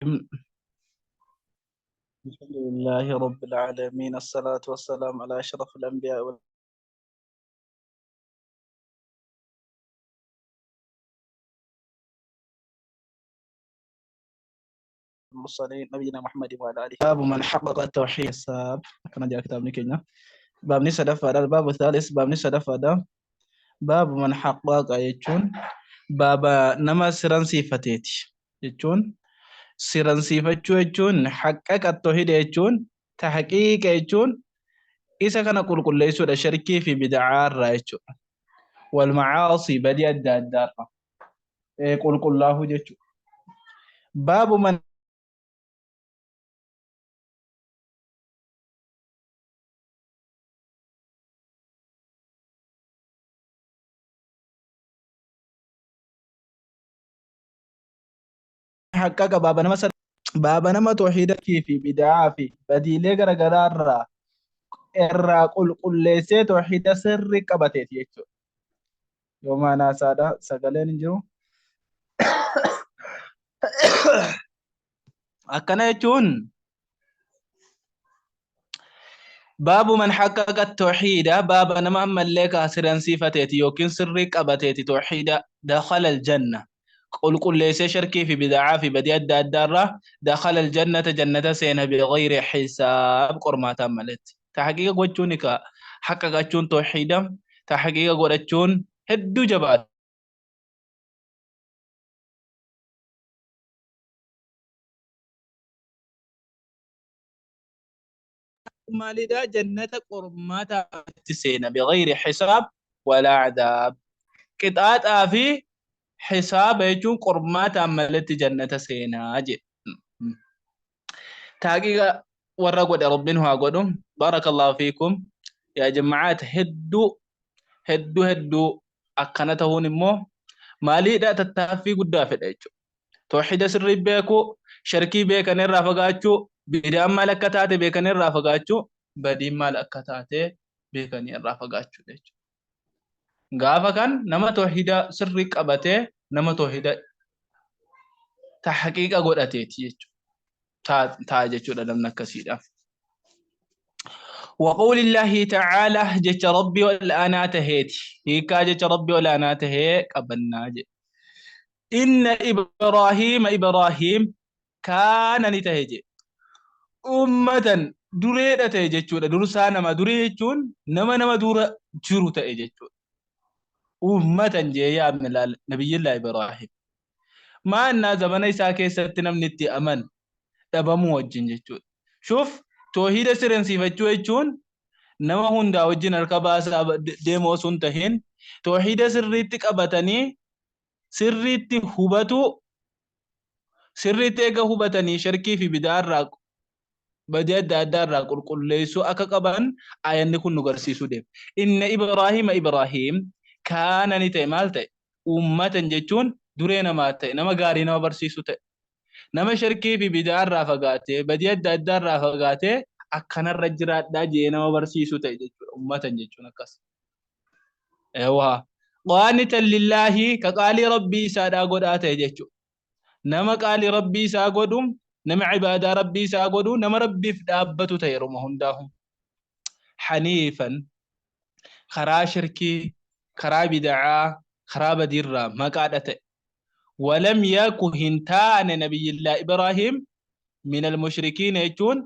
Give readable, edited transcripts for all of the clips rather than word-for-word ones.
الحمد لله رب العالمين، الصلاة والسلام على أشرف الأنبياء والمرسلين نبينا محمد وعلى آله. باب من حقق التوحيد الساب كان جاء كتاب نكينا. باب نسى هذا الباب الثالث. باب نسى هذا باب من حقق يجون باب نما سرن صفتيتي يجون سرن صفتو يجون حقق التوحيد يجون تحقيق يجون إذا كان كل ليس شركي في بدعار رايجون والمعاصي بدي الدار قل الله جتو. باب من حقق باب نما توحيد في بدعة في بديلة غرغرة irraa qulqulleessee tawxiida sirrii qabateeti jechuudha. Yoo maanaa isaadha sagaleen hin jiru. Akkana jechuun baabu man haqqaqa tawxiida baaba nama ammallee kaasiran siifateeti yookiin sirrii qabateeti tawxiida dakhala aljanna qulqulleessee shirkii fi bid'aa fi badii adda addaarraa dakhala aljannata jannata seena bighayri hisaab qormaataan maletti. تحقيق gochuun ka haqqaqachuun tawxiida taxqiiqa godhachuun hedduu jabaata. maalidha jannata qormaataatti seena bighayri hisaab walaa cadaab qixaaxaa fi hisaaba jechuun qormaataan maletti jannata seenaa jedhe. taqiiqa warra godhe rabbiin haa godhu. barakallahu fiikum yaa jamacaat hedduu akkana ta'uun immoo maaliidha tattaaffii guddaa fedha jechuudha. tawxiida sirrii beekuu, shirkii beekan irraa fagaachuu, bid'aan maal akka taate beekan irraa fagaachuu, badiin maal akka taate beekan irraa fagaachuu jechuudha. gaafa kan nama tawxiida sirrii qabatee nama tawxiida taxqiiqa godhateeti jechuudha. taa jechuudha namni akkasiidha. وقول الله تعالى جت ربي والآنات هيتي هيك جت ربي والآنات هيك أبناج إن إبراهيم كان نتهجي أمة دريدة تهجي درسانا ما دريجون نما دورة جرو تهجي أمة جاية من نبي الله إبراهيم ما أن زماني ساكي ستنم نتي أمن تبمو وجن جتون. شوف توحيد سرن صفاتو jechuun nama hundaa wajjin harka baasaa deemoo sun tahin tawxiida sirriitti qabatanii sirriitti hubatu sirriitti eega hubatanii shirkii fi bid'aarraa badii adda addaarraa qulqulleessuu akka qaban ayanni kun nu garsiisuu deema. inna Ibraahiim kaana ni ta'e maal ta'e ummatan jechuun duree namaa ta'e nama gaarii nama barsiisu ta'e nama shirkii fi bid'aarraa fagaatee badii adda addaarraa fagaatee akkanarra jiraadhaa jee nama barsiisu ta'e jechuudha. ummatan jechuun akkas. Eewwaa qaanitan lillaahi ka qaalii rabbii isaadhaa godhaa ta'e jechuudha. nama qaalii rabbii isaa godhu nama cibaadaa rabbii isaa godhu nama rabbiif dhaabbatu ta'e yeroo hundaahu. haniifan karaa shirkii karaa bid'aa karaa badiirraa maqaadha ta'e. ولم يكن هنتان نبي الله إبراهيم من المشركين يجون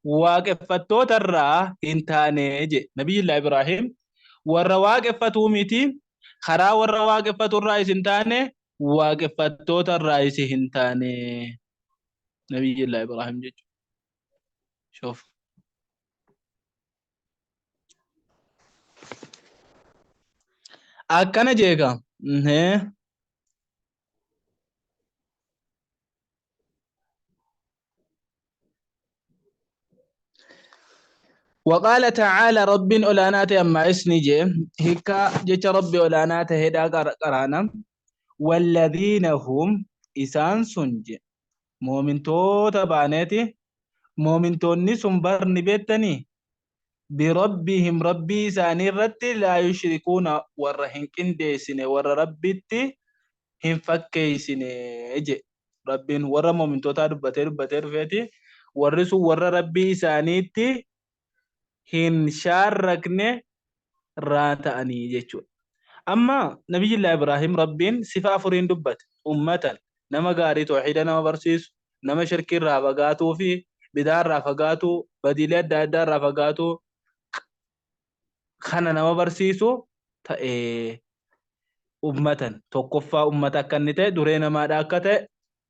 واقفتو ترى هنتان يجي نبي الله إبراهيم والرواقفتو ميتين خرا والرواقفتو الرئيس هنتان واقفتو الرئيس هنتان نبي الله إبراهيم يجي. شوف أكنا جيكا وقال تعالى رب أولانات أما اسنجي هكا جيش رب أولانات هدا قرانا والذين هم إسان سنج مؤمن توتا بانيتي مؤمن توني سنبر نبيتني بربهم ربي ساني رت لا يشركون ورهن كنديسن ور ربتي هم فكيسن اجي rabbiin warra mu'mintootaa dubbatee dhufeeti warri sun warra rabbii isaaniitti hin shaarrakne irraa ta'anii jechuudha. Amma Nabiyyillaah Ibraahim rabbiin sifa afuriin dubbate ummatan nama gaarii tawxiida nama barsiisu nama shirkii irraa fagaatuu fi bidaa irraa fagaatuu badiilee adda addaa irraa fagaatuu kana nama barsiisu ta'ee ummatan tokkoffaa ummata akka inni ta'e duree namaadha akka ta'e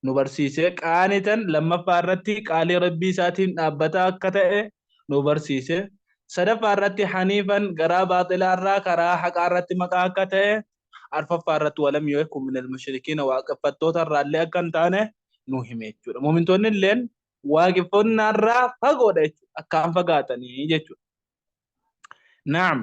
nu barsiise qaanitan lammaffaa irratti qaalii rabbii isaatiin dhaabbataa akka ta'e nu barsiise sadaffaa irratti haniifan garaa baaxilaa irraa karaa haqaa irratti maqaa akka ta'e arfaffaa irratti walam yakun minal mushrikiina waaqeffattoota irraallee akka hin taane nu hime jechuudha. Mu'mintoonni illeen waaqeffannaa irraa fagoodha jechuudha akkaan fagaatanii jechuudha. Naam.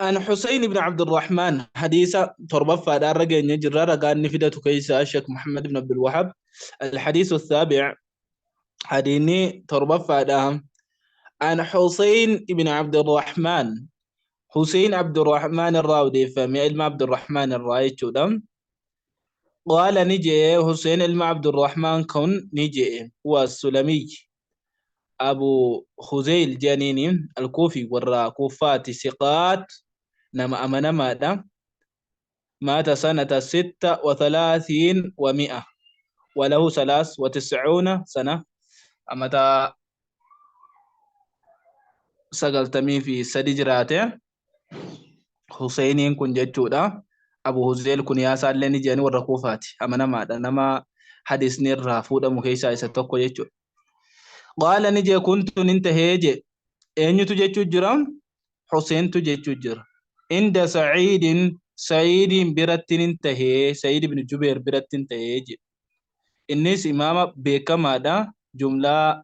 عن حسين بن عبد الرحمن حديث تربة فادار رجع نجرا رجع نفيدة كيسة الشيخ محمد بن عبد الوهاب الحديث السابع حديني تربة فادام عن حسين بن عبد الرحمن حسين عبد الرحمن الراودي فمي علم عبد الرحمن الراي شودم قال نجي حسين علم عبد الرحمن كون نجي هو السلمي أبو خزيل جانيني الكوفي ورا كوفات ثقات نما أمنا ماذا مات سنة 36 و100 وله 93 سنة أمتا سقلتمي في سدجراته حسينين كن جتشودا أبو خزيل كن ياسال لني جاني ورا كوفات أمنا ماذا نما حديث نير فودا مكيسا يستوكو جتشو قال نجي كنت ننتهي أين تجتشو جرام حسين تجتشو جرام عند سعيد برت انتهي سعيد بن جبير برت انتهي الناس إمام بكما دا جملة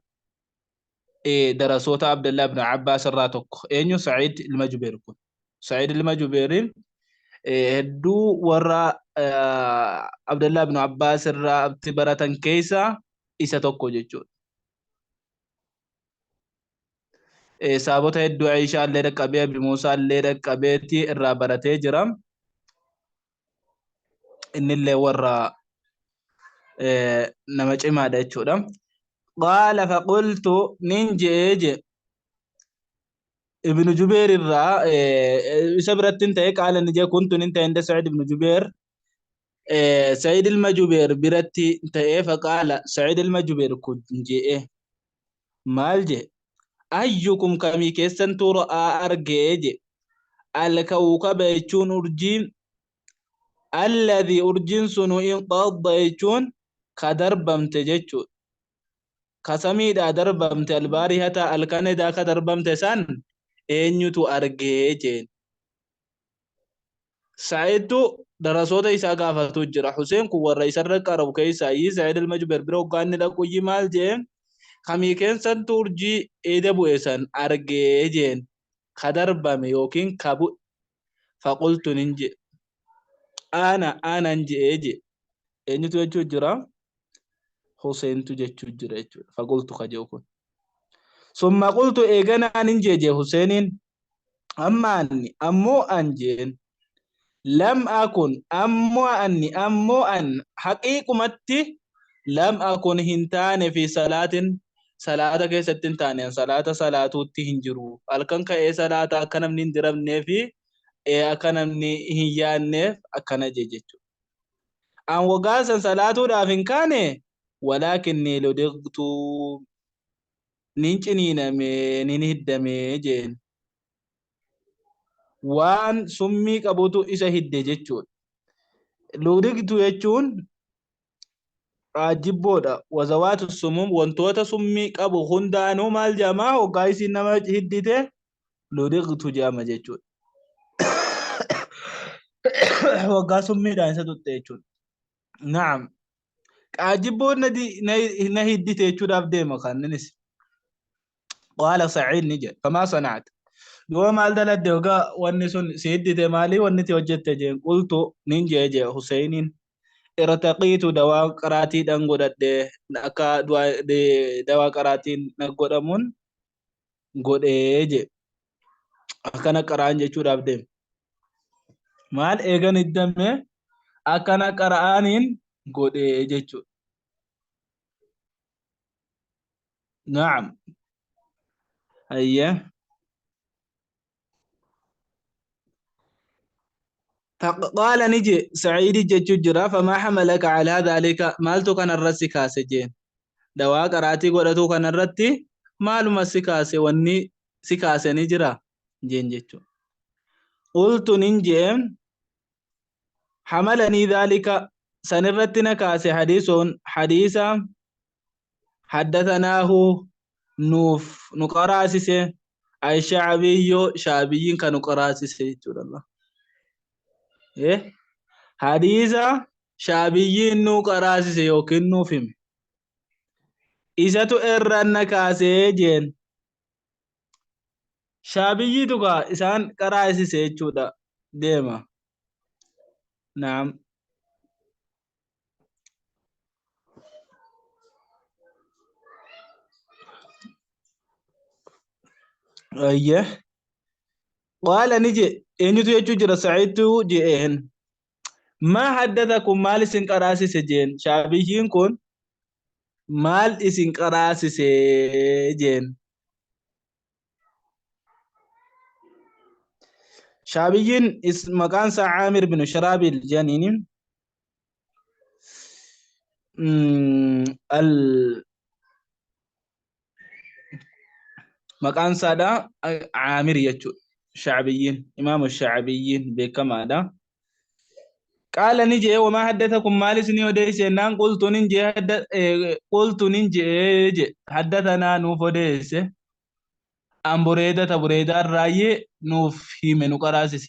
دراسات عبد الله بن عباس الراتق أين سعيد المجبير كن سعيد المجبير هدو ورا عبد الله بن عباس الرابط برتن كيسا إساتوكو جيجو saabota hedduu Aishaa illee dhaqqabee Abi Muusaa illee dhaqqabeetti irraa baratee jira. Innillee warra nama cimaadha jechuudha. Qaala faqultu nin je'ee Ibnu Jubeer irraa isa biratti ta'e qaala ni jee kuntu nin ta'e inda Sa'iid Ibnu Jubeer Sa'iid ilma Jubeer biratti ta'e faqaala Sa'iid ilma Jubeer kun je'e maal je أيكم كمي كيسن تورا أرجيج الكوكب يجون أرجين الذي أرجين سنو إنقاض يجون كدربم تجتشو كسمي دا دربم تلباري هتا الكندا كدربم تسان إنيوتو أرجيج سعيدو دراسوتا إسا قافتو جرا حسين كو الرئيس الرقارو كيسا سعيد المجبر برو قاني لكو يمال جين kamii keessan turjii eeda bu'esan argee jeen kadarbame yookiin kabu faqultu nin je aanan je'ee je eenyutu jechuu jira Huseentu jechuu jira jechuudha faqultu kajeu kun summa qultu eeganaan nin je Huseeniin ammoo an jeen lam akun ammoo an haqiiqumatti lam akun hin taane fi salaatin salaata keessatti hin taane salaata salaatuutti hin jiru halkan ka'ee salaata akka namni hin diramnee fi akka namni hin yaanneef akkana jechuudha. An wagaasan salaatuudhaaf hin kaane walaakin ni ludiqtu nin ciniiname nin hiddame jeen waan summii qabutu isa hidde jechuudha. Ludiqtu jechuun jibboodha wazawaatu sumum wantoota summii qabu hundaanuu maal jamaa hoggaa isin nama hiddite ludiqtu jama jechuudha. Hoggaa summiidhaan isa tutte jechuudha. Naam. Jibboon na hiddite jechuudhaaf deema kanninis. Qaala Sa'iid ni jedhe famaa sana'at. Yoo maal daladde hoggaa wanni sun si hiddite maalii wanni ti hojjette jeen qultu nin jee Huseeniin irtaqiitu dawaa qaraatiidhaan godhadhe akka dawaa qaraatiin godhamuun godhee je akkana qara'an jechuudhaaf deema. Maal eegan iddame akkana qara'aniin godhee jechuudha. Naam. Ayya. فقال نجي سعيد ججرا فما حملك على ذلك مالتو كان الرسي كاسجين دوا قراتي قدتو كان الرتي مالو ما سكاسي وني سكاسي نجرا جين جچو قلت ننجيم حملني ذلك سنرتنا كاسي حديثا حدثناه نوف نقراسي أي شعبي كنقراسي جل الله إيه حديثا شعبيين نقراسي يوكن نوفم إساتو إرنا كاسي جين شعبي توكا إسان قراسي سيجودا ديما نعم أيه قال نجي إنتو يجوجر سعيدو جئين ما حدثكم مال إسن قراسي سجين شعبيين كون مال إسن قراسي سجين شعبيين اسم مكان عامر بن شراب الجنين مكان سادا عامر يجو شعبيين إمام الشعبيين بكما دا قال نجي وما حدثكم مال سني وديس نان قلت ننجي حدثنا نوف وديس أم بريدة الرأي نوف هي منو قراسس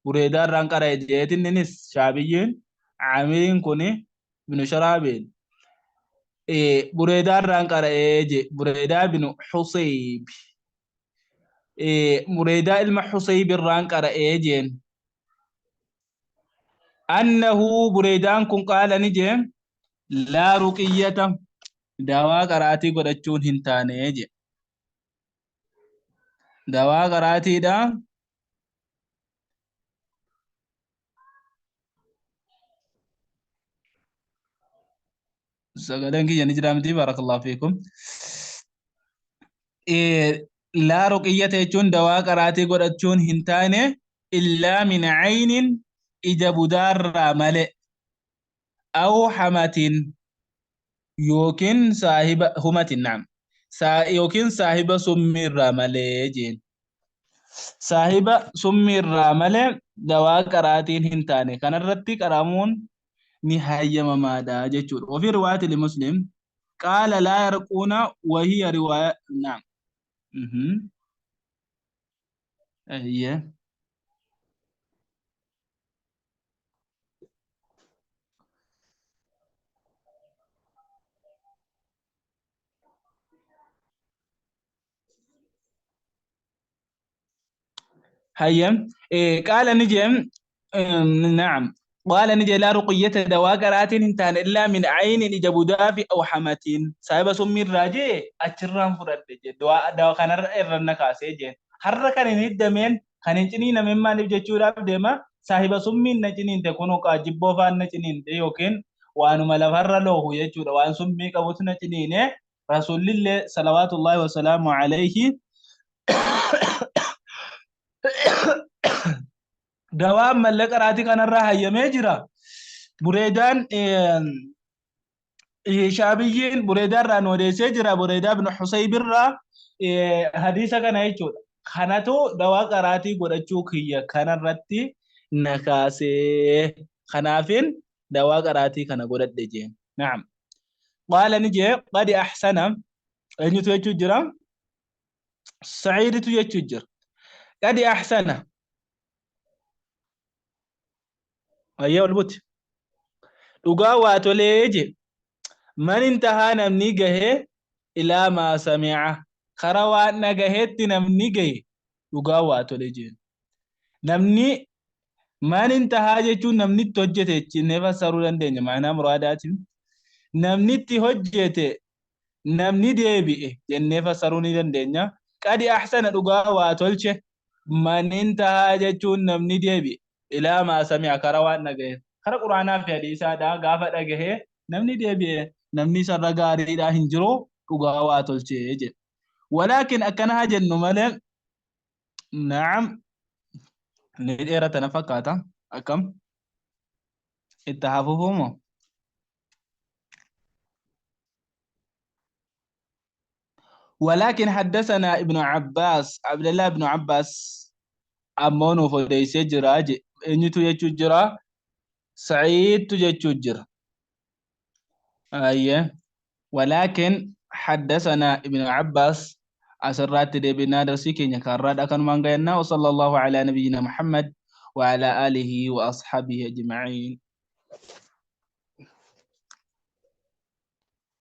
بريدة ران قرأ جيت الناس شعبيين عامرين كوني بن شرابين بريدة ران قرأ جي بريدة بن حصيب بريدة المحصيب ران قرأ جين أنه بريدان كن قال نجي لا رقية دواء قراتي قدتشون هنتاني يجي دواء قراتي دا سقدن كي نجرامتي بارك الله فيكم لا رقية يجون دواء قراتي قدتشون هنتاني إلا من عين إجابدار ملئ أو حمة يوكن صاحب همة نعم يوكن صاحب سمي الرمالي جين صاحب سمي الرمالي دواء قراتين هنتاني كان الرتي كرامون نهاية ممادا جيشور وفي رواية لمسلم قال لا يرقون وهي رواية نعم أيه هيا قال نجم نعم قال نجي لا رقية دواء قرات انتان إلا من عين إجابداف أو حمتين صاحب سمي الراجي أجرام فرد دواء كان الرنك سيجين حركة ندمين كان جنين مما نبجتشورا ديما صاحب سمي نجنين تكونوا كاجبو فان نجنين يوكين وانو ملفر له يجور وان سمي كبوت نجنين رسول الله صلوات الله وسلامه عليه دوام ملك راتي كان الراحة يميجرا بريدان شعبيين بريدان رانو دي سيجرا بريدان بن حصيب الرا حديثة كان يجود خاناتو دوا قراتي قرأتشوك هي كان الراتي نكاسي خنافين دوا قراتي كان قرأت ديجين نعم قال نجي قد أحسن أن يتوججرا سعيد يتوججر قد أحسن أيها البوت dhugaa waa tolee je man intahaa namni gahe ilaa maa sami'a kara waan nagaheetti namni gahe dhugaa waa tolee je namni man intahaa jechuun namni itti hojjete jennee fassaruu dandeenya maanaa muraadaatiin namni itti hojjete namni deebi'e jennee fassaruu ni dandeenya qadi ahsana dhugaa waa tolche من انتهى جتون نمني ديبي إلى ما سمع كروان نجيه خرق قرآن في حديثا دا غافة نجيه نمني ديبي نمني سرقاري دا هنجرو وغاوات الشيء ولكن أكنها جن ملل نعم نديرة تنفقاتا أكم اتحافظهم. ولكن حدثنا ابن عباس عبد الله بن عباس أمونه فديس جراج إني تجرا سعيد تجرا أيه. ولكن حدثنا ابن عباس أسرات دي بنادر سيكي نكرر أكن مانغينا وصلى الله على نبينا محمد وعلى آله وأصحابه أجمعين.